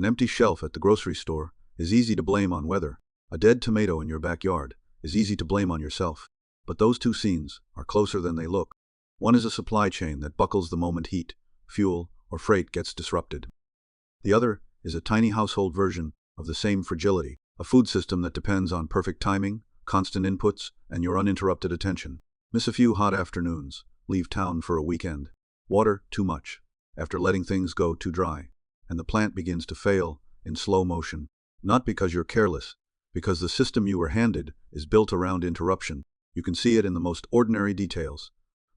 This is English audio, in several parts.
An empty shelf at the grocery store is easy to blame on weather. A dead tomato in your backyard is easy to blame on yourself. But those two scenes are closer than they look. One is a supply chain that buckles the moment heat, fuel, or freight gets disrupted. The other is a tiny household version of the same fragility, a food system that depends on perfect timing, constant inputs, and your uninterrupted attention. Miss a few hot afternoons, leave town for a weekend. Water too much, after letting things go too dry, and the plant begins to fail in slow motion. Not because you're careless, because the system you were handed is built around interruption. You can see it in the most ordinary details.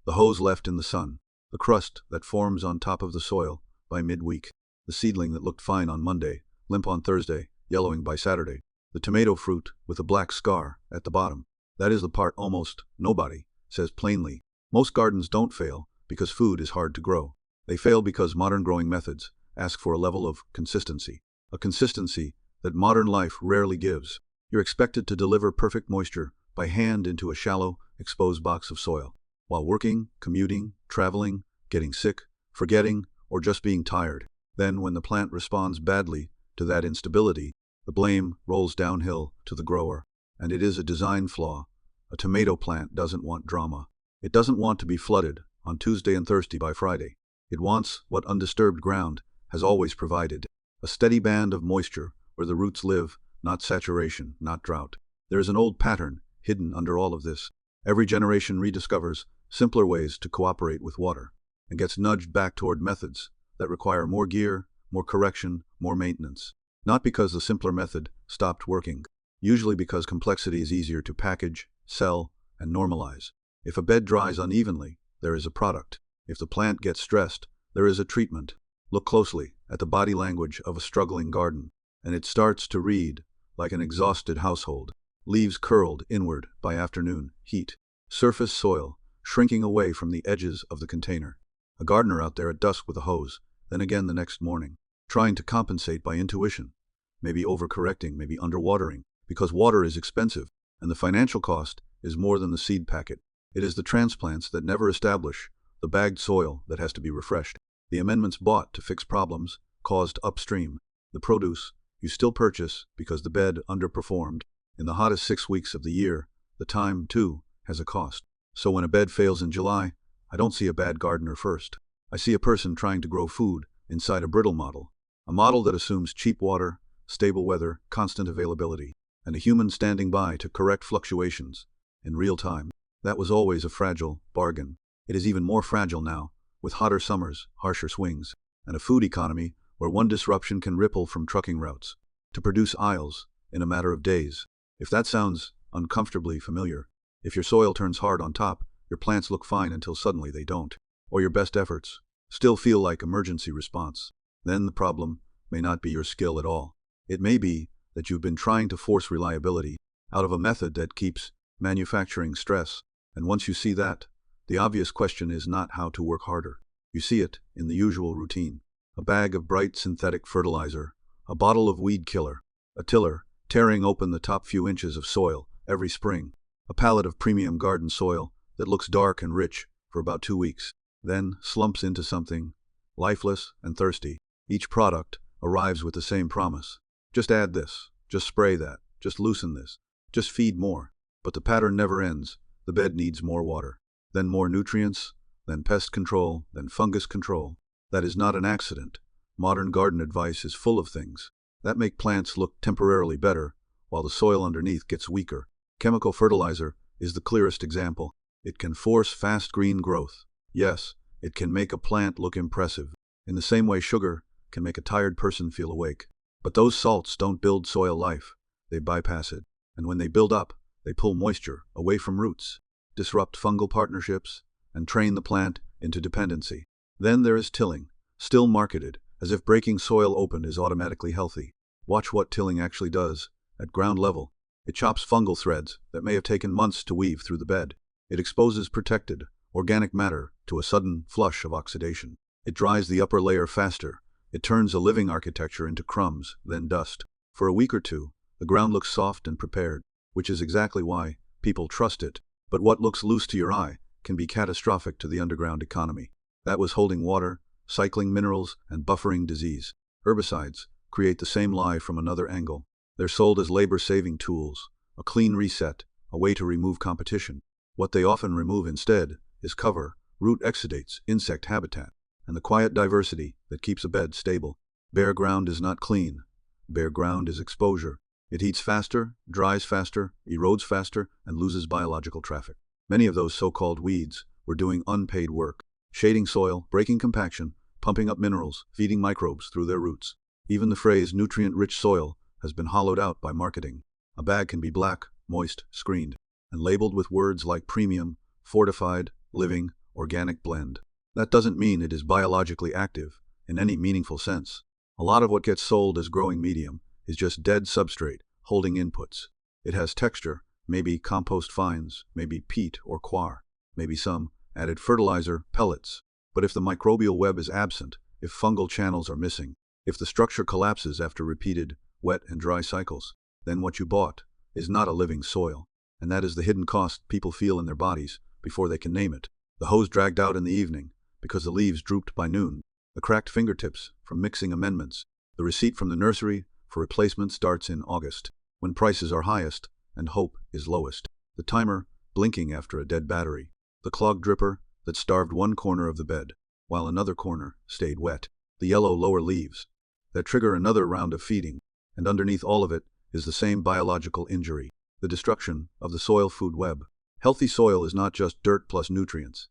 The hose left in the sun, the crust that forms on top of the soil by midweek, the seedling that looked fine on Monday, limp on Thursday, yellowing by Saturday, the tomato fruit with a black scar at the bottom. That is the part almost nobody says plainly. Most gardens don't fail because food is hard to grow. They fail because modern growing methods ask for a level of consistency, a consistency that modern life rarely gives. You're expected to deliver perfect moisture by hand into a shallow, exposed box of soil, while working, commuting, traveling, getting sick, forgetting, or just being tired. Then, when the plant responds badly to that instability, the blame rolls downhill to the grower. And it is a design flaw. A tomato plant doesn't want drama. It doesn't want to be flooded on Tuesday and thirsty by Friday. It wants what undisturbed ground has always provided, a steady band of moisture where the roots live, not saturation, not drought. There is an old pattern hidden under all of this. Every generation rediscovers simpler ways to cooperate with water and gets nudged back toward methods that require more gear, more correction, more maintenance. Not because the simpler method stopped working, usually because complexity is easier to package, sell, and normalize. If a bed dries unevenly, there is a product. If the plant gets stressed, there is a treatment. Look closely at the body language of a struggling garden, and it starts to read like an exhausted household. Leaves curled inward by afternoon heat. Surface soil shrinking away from the edges of the container. A gardener out there at dusk with a hose, then again the next morning, trying to compensate by intuition. Maybe overcorrecting, maybe underwatering, because water is expensive, and the financial cost is more than the seed packet. It is the transplants that never establish, the bagged soil that has to be refreshed, the amendments bought to fix problems caused upstream, the produce you still purchase because the bed underperformed. In the hottest 6 weeks of the year, the time, too, has a cost. So when a bed fails in July, I don't see a bad gardener first. I see a person trying to grow food inside a brittle model, a model that assumes cheap water, stable weather, constant availability, and a human standing by to correct fluctuations in real time. That was always a fragile bargain. It is even more fragile now, with hotter summers, harsher swings, and a food economy where one disruption can ripple from trucking routes to produce aisles in a matter of days. If that sounds uncomfortably familiar, if your soil turns hard on top, your plants look fine until suddenly they don't, or your best efforts still feel like emergency response, then the problem may not be your skill at all. It may be that you've been trying to force reliability out of a method that keeps manufacturing stress. And once you see that, the obvious question is not how to work harder. You see it in the usual routine. A bag of bright synthetic fertilizer, a bottle of weed killer, a tiller tearing open the top few inches of soil every spring, a pallet of premium garden soil that looks dark and rich for about 2 weeks, then slumps into something lifeless and thirsty. Each product arrives with the same promise. Just add this, just spray that, just loosen this, just feed more. But the pattern never ends. The bed needs more water, then more nutrients, then pest control, then fungus control. That is not an accident. Modern garden advice is full of things that make plants look temporarily better while the soil underneath gets weaker. Chemical fertilizer is the clearest example. It can force fast green growth. Yes, it can make a plant look impressive. In the same way sugar can make a tired person feel awake. But those salts don't build soil life. They bypass it. And when they build up, they pull moisture away from roots, disrupt fungal partnerships, and train the plant into dependency. Then there is tilling, still marketed as if breaking soil open is automatically healthy. Watch what tilling actually does at ground level. It chops fungal threads that may have taken months to weave through the bed. It exposes protected, organic matter to a sudden flush of oxidation. It dries the upper layer faster. It turns a living architecture into crumbs, then dust. For a week or two, the ground looks soft and prepared, which is exactly why people trust it. But what looks loose to your eye can be catastrophic to the underground economy. That was holding water, cycling minerals, and buffering disease. Herbicides create the same lie from another angle. They're sold as labor-saving tools, a clean reset, a way to remove competition. What they often remove instead is cover, root exudates, insect habitat, and the quiet diversity that keeps a bed stable. Bare ground is not clean. Bare ground is exposure. It heats faster, dries faster, erodes faster, and loses biological traffic. Many of those so-called weeds were doing unpaid work, shading soil, breaking compaction, pumping up minerals, feeding microbes through their roots. Even the phrase nutrient-rich soil has been hollowed out by marketing. A bag can be black, moist, screened, and labeled with words like premium, fortified, living, organic blend. That doesn't mean it is biologically active in any meaningful sense. A lot of what gets sold as growing medium is just dead substrate holding inputs. It has texture, maybe compost fines, maybe peat or coir, maybe some added fertilizer, pellets. But if the microbial web is absent, if fungal channels are missing, if the structure collapses after repeated wet and dry cycles, then what you bought is not a living soil. And that is the hidden cost people feel in their bodies before they can name it. The hose dragged out in the evening because the leaves drooped by noon, the cracked fingertips from mixing amendments, the receipt from the nursery for replacement starts in August, when prices are highest and hope is lowest. The timer blinking after a dead battery, the clogged dripper that starved one corner of the bed, while another corner stayed wet, the yellow lower leaves that trigger another round of feeding, and underneath all of it is the same biological injury, the destruction of the soil food web. Healthy soil is not just dirt plus nutrients.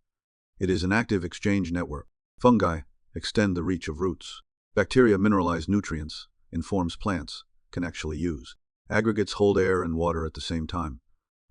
It is an active exchange network. Fungi extend the reach of roots. Bacteria mineralize nutrients in forms plants can actually use. Aggregates hold air and water at the same time.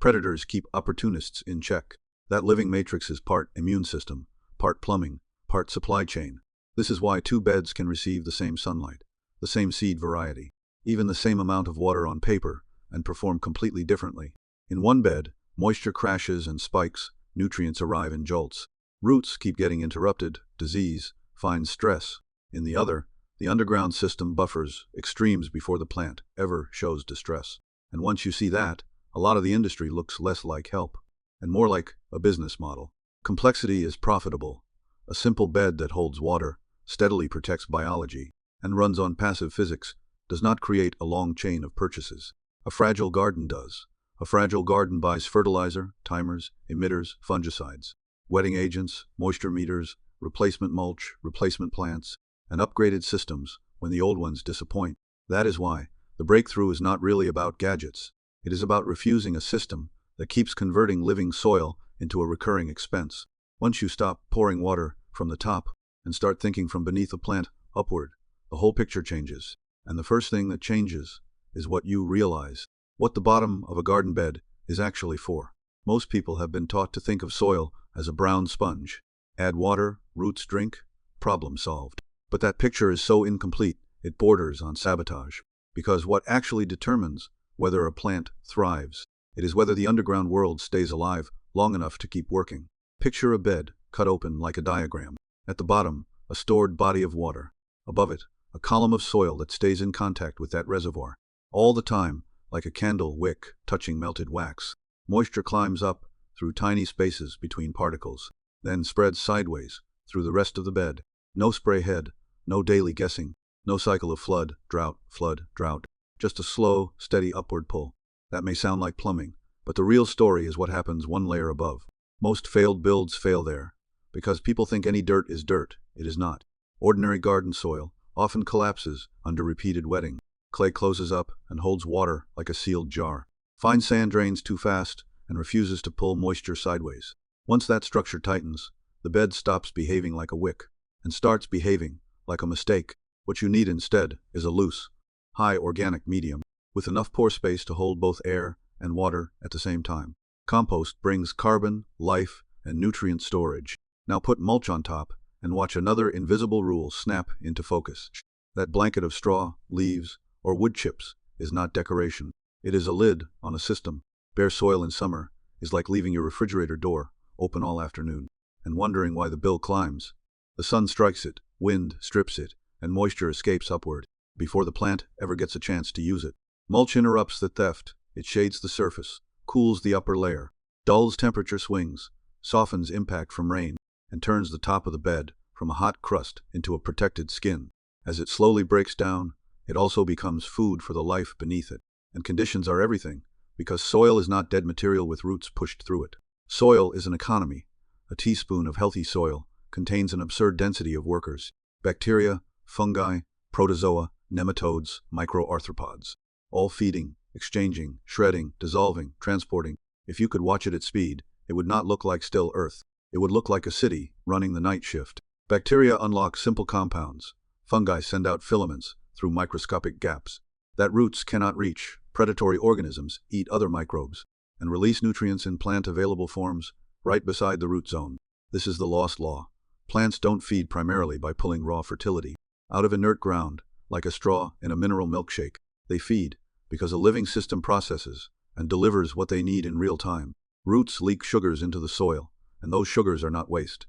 Predators keep opportunists in check. That living matrix is part immune system, part plumbing, part supply chain. This is why two beds can receive the same sunlight, the same seed variety, even the same amount of water on paper, and perform completely differently. In one bed, moisture crashes and spikes, nutrients arrive in jolts. Roots keep getting interrupted, disease finds stress. In the other, the underground system buffers extremes before the plant ever shows distress. And once you see that, a lot of the industry looks less like help and more like a business model. Complexity is profitable. A simple bed that holds water, steadily protects biology, and runs on passive physics does not create a long chain of purchases. A fragile garden does. A fragile garden buys fertilizer, timers, emitters, fungicides, wetting agents, moisture meters, replacement mulch, replacement plants, and upgraded systems when the old ones disappoint. That is why the breakthrough is not really about gadgets. It is about refusing a system that keeps converting living soil into a recurring expense. Once you stop pouring water from the top and start thinking from beneath a plant upward, the whole picture changes. And the first thing that changes is what you realize, what the bottom of a garden bed is actually for. Most people have been taught to think of soil as a brown sponge. Add water, roots drink, problem solved. But that picture is so incomplete, it borders on sabotage. Because what actually determines whether a plant thrives, it is whether the underground world stays alive long enough to keep working. Picture a bed cut open like a diagram. At the bottom, a stored body of water. Above it, a column of soil that stays in contact with that reservoir. All the time, like a candle wick touching melted wax. Moisture climbs up through tiny spaces between particles, then spreads sideways through the rest of the bed. No spray head, no daily guessing, no cycle of flood, drought, just a slow, steady upward pull. That may sound like plumbing, but the real story is what happens one layer above. Most failed builds fail there, because people think any dirt is dirt. It is not. Ordinary garden soil often collapses under repeated wetting. Clay closes up and holds water like a sealed jar. Fine sand drains too fast and refuses to pull moisture sideways. Once that structure tightens, the bed stops behaving like a wick and starts behaving like a mistake. What you need instead is a loose, high organic medium with enough pore space to hold both air and water at the same time. Compost brings carbon, life, and nutrient storage. Now put mulch on top and watch another invisible rule snap into focus. That blanket of straw, leaves, or wood chips is not decoration. It is a lid on a system. Bare soil in summer is like leaving your refrigerator door open all afternoon and wondering why the bill climbs. The sun strikes it, wind strips it, and moisture escapes upward before the plant ever gets a chance to use it. Mulch interrupts the theft. It shades the surface, cools the upper layer, dulls temperature swings, softens impact from rain, and turns the top of the bed from a hot crust into a protected skin. As it slowly breaks down, it also becomes food for the life beneath it. And conditions are everything, because soil is not dead material with roots pushed through it. Soil is an economy. A teaspoon of healthy soil contains an absurd density of workers: bacteria, fungi, protozoa, nematodes, microarthropods, all feeding, exchanging, shredding, dissolving, transporting. If you could watch it at speed, it would not look like still earth. It would look like a city running the night shift. Bacteria unlock simple compounds. Fungi send out filaments through microscopic gaps that roots cannot reach. Predatory organisms eat other microbes and release nutrients in plant-available forms right beside the root zone. This is the lost law. Plants don't feed primarily by pulling raw fertility out of inert ground, like a straw in a mineral milkshake. They feed because a living system processes and delivers what they need in real time. Roots leak sugars into the soil, and those sugars are not waste.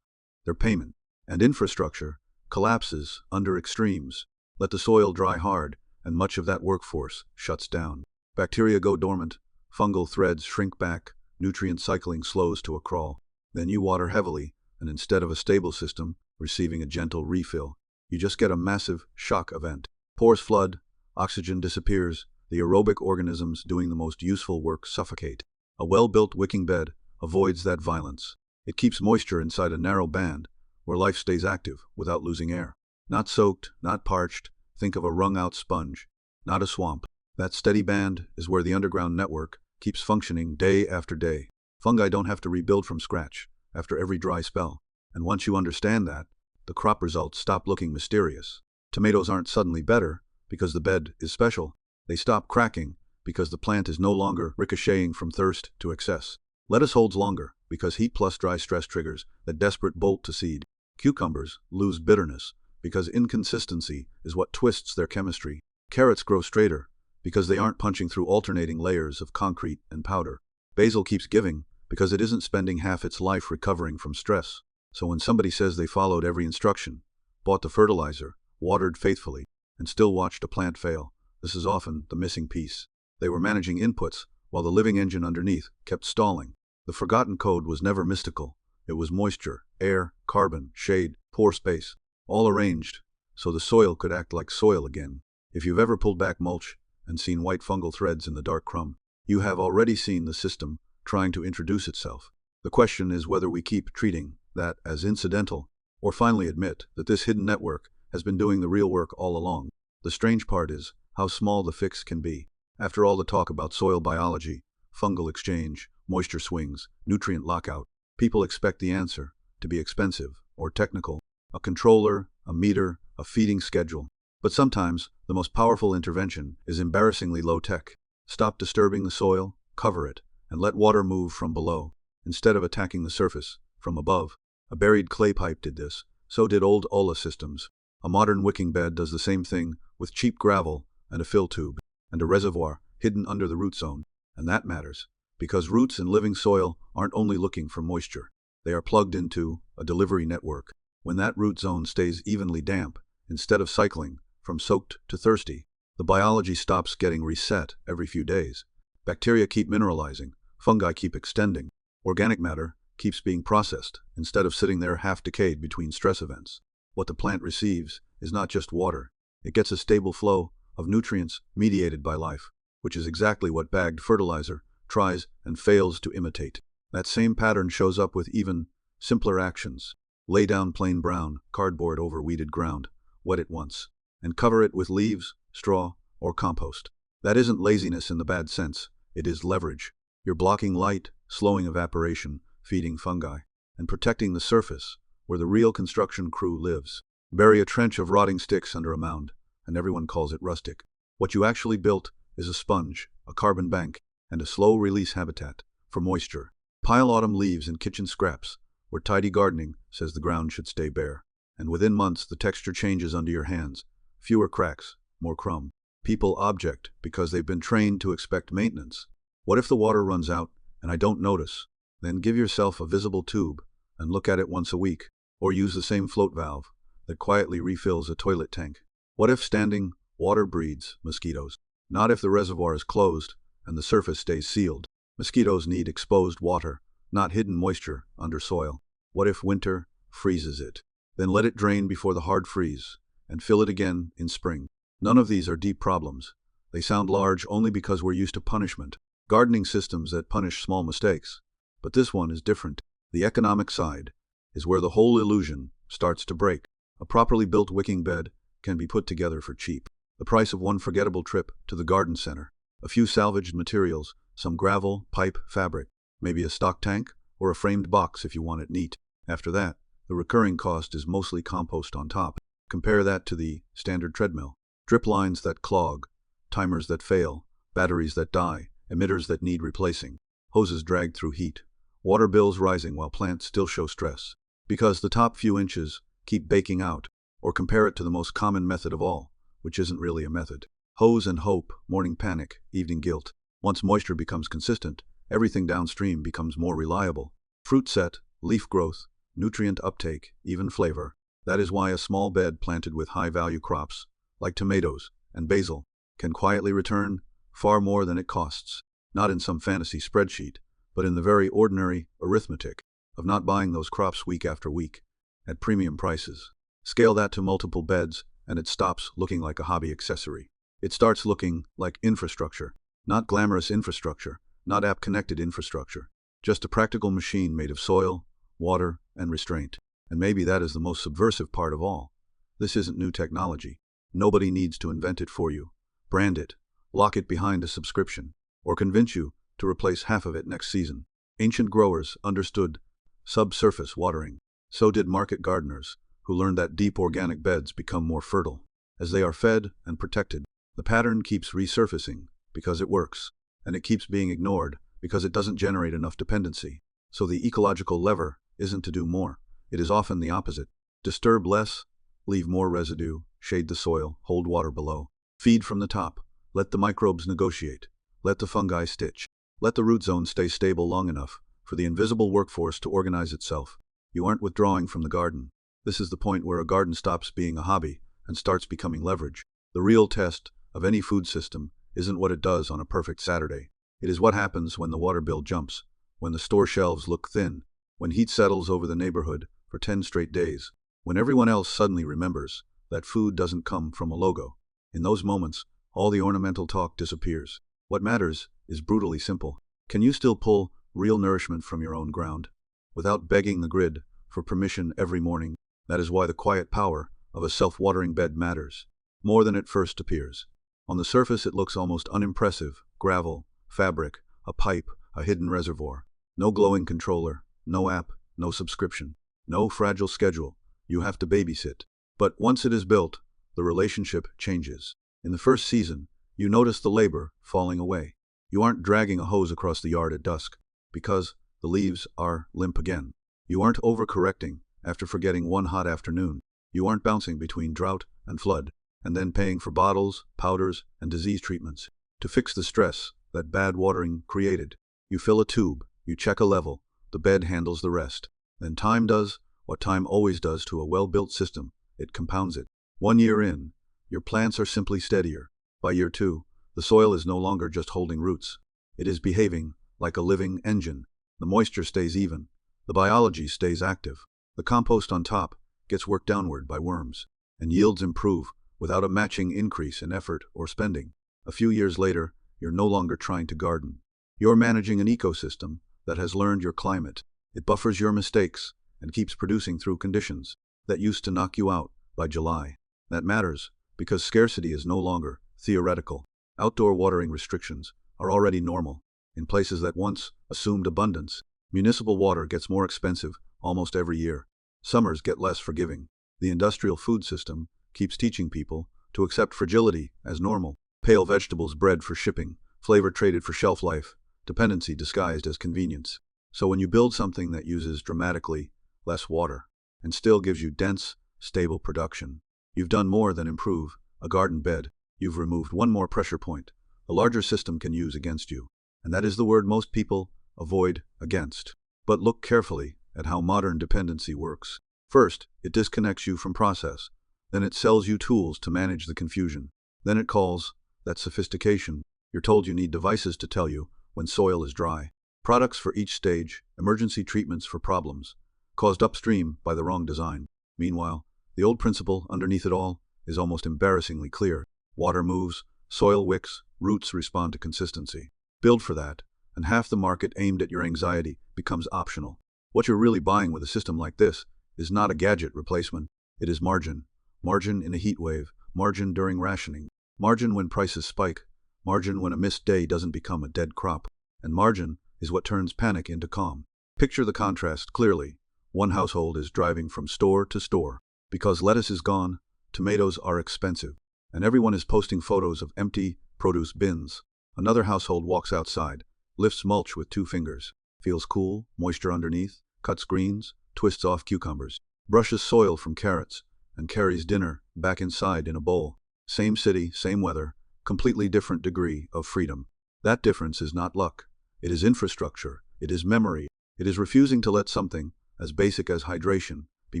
They're payment. And infrastructure collapses under extremes. Let the soil dry hard, and much of that workforce shuts down. Bacteria go dormant, fungal threads shrink back, nutrient cycling slows to a crawl. Then you water heavily, and instead of a stable system receiving a gentle refill, you just get a massive shock event. Pores flood, oxygen disappears, the aerobic organisms doing the most useful work suffocate. A well-built wicking bed avoids that violence. It keeps moisture inside a narrow band where life stays active without losing air. Not soaked, not parched. Think of a wrung-out sponge, not a swamp. That steady band is where the underground network keeps functioning day after day. Fungi don't have to rebuild from scratch after every dry spell. And once you understand that, the crop results stop looking mysterious. Tomatoes aren't suddenly better because the bed is special. They stop cracking because the plant is no longer ricocheting from thirst to excess. Lettuce holds longer because heat plus dry stress triggers that desperate bolt to seed. Cucumbers lose bitterness because inconsistency is what twists their chemistry. Carrots grow straighter because they aren't punching through alternating layers of concrete and powder. Basil keeps giving because it isn't spending half its life recovering from stress. So when somebody says they followed every instruction, bought the fertilizer, watered faithfully, and still watched a plant fail, this is often the missing piece. They were managing inputs while the living engine underneath kept stalling. The forgotten code was never mystical. It was moisture, air, carbon, shade, pore space, all arranged so the soil could act like soil again. If you've ever pulled back mulch and seen white fungal threads in the dark crumb, you have already seen the system trying to introduce itself. The question is whether we keep treating that as incidental or finally admit that this hidden network has been doing the real work all along. The strange part is how small the fix can be. After all the talk about soil biology, fungal exchange, moisture swings, nutrient lockout, people expect the answer to be expensive or technical. A controller, a meter, a feeding schedule. But sometimes the most powerful intervention is embarrassingly low-tech. Stop disturbing the soil, cover it, and let water move from below, instead of attacking the surface from above. A buried clay pipe did this, so did old Ola systems. A modern wicking bed does the same thing with cheap gravel and a fill tube, and a reservoir hidden under the root zone. And that matters, because roots in living soil aren't only looking for moisture. They are plugged into a delivery network. When that root zone stays evenly damp, instead of cycling from soaked to thirsty, the biology stops getting reset every few days. Bacteria keep mineralizing, fungi keep extending, organic matter keeps being processed instead of sitting there half decayed between stress events. What the plant receives is not just water. It gets a stable flow of nutrients mediated by life, which is exactly what bagged fertilizer tries and fails to imitate. That same pattern shows up with even simpler actions. Lay down plain brown cardboard over weeded ground, wet it once, and cover it with leaves, straw, or compost. That isn't laziness in the bad sense, it is leverage. You're blocking light, slowing evaporation, feeding fungi, and protecting the surface where the real construction crew lives. Bury a trench of rotting sticks under a mound, and everyone calls it rustic. What you actually built is a sponge, a carbon bank, and a slow-release habitat for moisture. Pile autumn leaves and kitchen scraps, where tidy gardening says the ground should stay bare. And within months, the texture changes under your hands. Fewer cracks, more crumb. People object because they've been trained to expect maintenance. What if the water runs out and I don't notice? Then give yourself a visible tube and look at it once a week, or use the same float valve that quietly refills a toilet tank. What if standing water breeds mosquitoes? Not if the reservoir is closed and the surface stays sealed. Mosquitoes need exposed water, not hidden moisture under soil. What if winter freezes it? Then let it drain before the hard freeze, and fill it again in spring. None of these are deep problems. They sound large only because we're used to punishment, gardening systems that punish small mistakes. But this one is different. The economic side is where the whole illusion starts to break. A properly built wicking bed can be put together for cheap. The price of one forgettable trip to the garden center. A few salvaged materials, some gravel, pipe, fabric, maybe a stock tank, or a framed box if you want it neat. After that, the recurring cost is mostly compost on top. Compare that to the standard treadmill. Drip lines that clog, timers that fail, batteries that die, emitters that need replacing, hoses dragged through heat, water bills rising while plants still show stress, because the top few inches keep baking out. Or compare it to the most common method of all, which isn't really a method. Hose and hope, morning panic, evening guilt. Once moisture becomes consistent, everything downstream becomes more reliable. Fruit set, leaf growth, nutrient uptake, even flavor. That is why a small bed planted with high-value crops, like tomatoes and basil, can quietly return far more than it costs. Not in some fantasy spreadsheet, but in the very ordinary arithmetic of not buying those crops week after week at premium prices. Scale that to multiple beds, and it stops looking like a hobby accessory. It starts looking like infrastructure. Not glamorous infrastructure, not app-connected infrastructure. Just a practical machine made of soil, water, and restraint. And maybe that is the most subversive part of all. This isn't new technology. Nobody needs to invent it for you. Brand it, lock it behind a subscription, or convince you to replace half of it next season. Ancient growers understood subsurface watering. So did market gardeners, who learned that deep organic beds become more fertile as they are fed and protected. The pattern keeps resurfacing because it works, and it keeps being ignored because it doesn't generate enough dependency. So the ecological lever isn't to do more. It is often the opposite. Disturb less, leave more residue, shade the soil, hold water below. Feed from the top. Let the microbes negotiate. Let the fungi stitch. Let the root zone stay stable long enough for the invisible workforce to organize itself. You aren't withdrawing from the garden. This is the point where a garden stops being a hobby and starts becoming leverage. The real test of any food system isn't what it does on a perfect Saturday. It is what happens when the water bill jumps, when the store shelves look thin, when heat settles over the neighborhood for 10 straight days, when everyone else suddenly remembers that food doesn't come from a logo. In those moments, all the ornamental talk disappears. What matters is brutally simple. Can you still pull real nourishment from your own ground without begging the grid for permission every morning? That is why the quiet power of a self-watering bed matters more than it first appears. On the surface it looks almost unimpressive. Gravel, fabric, a pipe, a hidden reservoir. No glowing controller, no app, no subscription, no fragile schedule you have to babysit. But once it is built, the relationship changes. In the first season, you notice the labor falling away. You aren't dragging a hose across the yard at dusk because the leaves are limp again. You aren't overcorrecting after forgetting one hot afternoon. You aren't bouncing between drought and flood and then paying for bottles, powders, and disease treatments to fix the stress that bad watering created. You fill a tube, you check a level, the bed handles the rest. Then time does what time always does to a well-built system. It compounds it. 1 year in, your plants are simply steadier. By year 2, the soil is no longer just holding roots. It is behaving like a living engine. The moisture stays even. The biology stays active. The compost on top gets worked downward by worms, and yields improve without a matching increase in effort or spending. A few years later, you're no longer trying to garden. You're managing an ecosystem that has learned your climate. It buffers your mistakes and keeps producing through conditions that used to knock you out by July. That matters because scarcity is no longer theoretical. Outdoor watering restrictions are already normal. In places that once assumed abundance, municipal water gets more expensive almost every year. Summers get less forgiving. The industrial food system keeps teaching people to accept fragility as normal. Pale vegetables bred for shipping, flavor traded for shelf life, dependency disguised as convenience. So when you build something that uses dramatically less water and still gives you dense, stable production, you've done more than improve a garden bed. You've removed one more pressure point a larger system can use against you. And that is the word most people avoid against. But look carefully at how modern dependency works. First, it disconnects you from process. Then it sells you tools to manage the confusion. Then it calls that sophistication. You're told you need devices to tell you when soil is dry. Products for each stage, emergency treatments for problems, caused upstream by the wrong design. Meanwhile, the old principle underneath it all is almost embarrassingly clear. Water moves, soil wicks, roots respond to consistency. Build for that, and half the market aimed at your anxiety becomes optional. What you're really buying with a system like this is not a gadget replacement, it is margin. Margin in a heat wave, margin during rationing, margin when prices spike, margin when a missed day doesn't become a dead crop, and margin is what turns panic into calm. Picture the contrast clearly. One household is driving from store to store. Because lettuce is gone, tomatoes are expensive, and everyone is posting photos of empty produce bins. Another household walks outside, lifts mulch with 2 fingers, feels cool, moisture underneath, cuts greens, twists off cucumbers, brushes soil from carrots, and carries dinner back inside in a bowl. Same city, same weather, completely different degree of freedom. That difference is not luck. It is infrastructure. It is memory. It is refusing to let something as basic as hydration be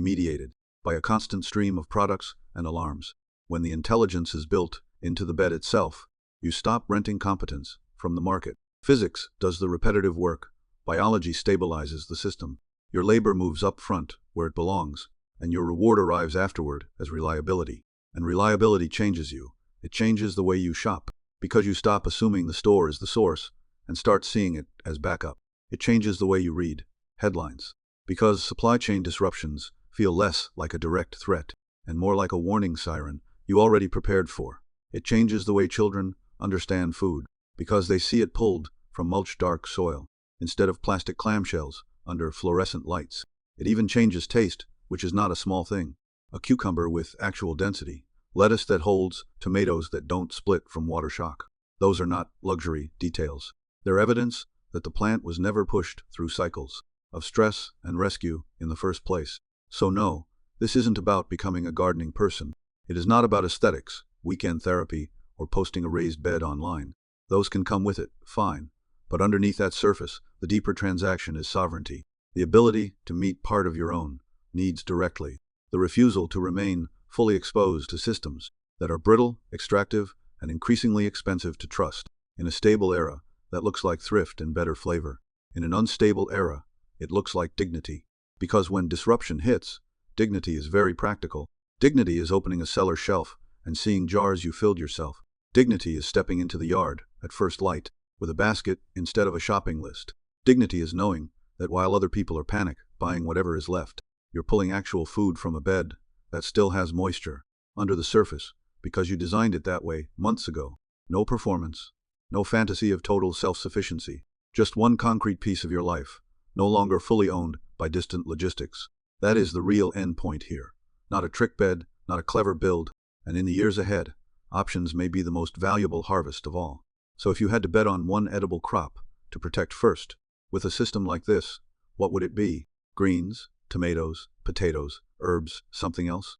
mediated by a constant stream of products and alarms. When the intelligence is built into the bed itself, you stop renting competence from the market. Physics does the repetitive work. Biology stabilizes the system. Your labor moves up front where it belongs, and your reward arrives afterward as reliability. And reliability changes you. It changes the way you shop, because you stop assuming the store is the source and start seeing it as backup. It changes the way you read headlines, because supply chain disruptions feel less like a direct threat and more like a warning siren you already prepared for. It changes the way children understand food, because they see it pulled from mulch dark soil instead of plastic clamshells under fluorescent lights. It even changes taste, which is not a small thing. A cucumber with actual density, lettuce that holds, tomatoes that don't split from water shock. Those are not luxury details. They're evidence that the plant was never pushed through cycles of stress and rescue in the first place. So no, this isn't about becoming a gardening person. It is not about aesthetics, weekend therapy, or posting a raised bed online. Those can come with it, fine. But underneath that surface, the deeper transaction is sovereignty. The ability to meet part of your own needs directly. The refusal to remain fully exposed to systems that are brittle, extractive, and increasingly expensive to trust. In a stable era, that looks like thrift and better flavor. In an unstable era, it looks like dignity. Because when disruption hits, dignity is very practical. Dignity is opening a cellar shelf and seeing jars you filled yourself. Dignity is stepping into the yard at first light with a basket instead of a shopping list. Dignity is knowing that while other people are panic buying whatever is left, you're pulling actual food from a bed that still has moisture under the surface because you designed it that way months ago. No performance, no fantasy of total self-sufficiency, just one concrete piece of your life, no longer fully owned by distant logistics. That is the real end point here. Not a trick bed, not a clever build, and in the years ahead, options may be the most valuable harvest of all. So if you had to bet on one edible crop to protect first, with a system like this, what would it be? Greens, tomatoes, potatoes, herbs, something else?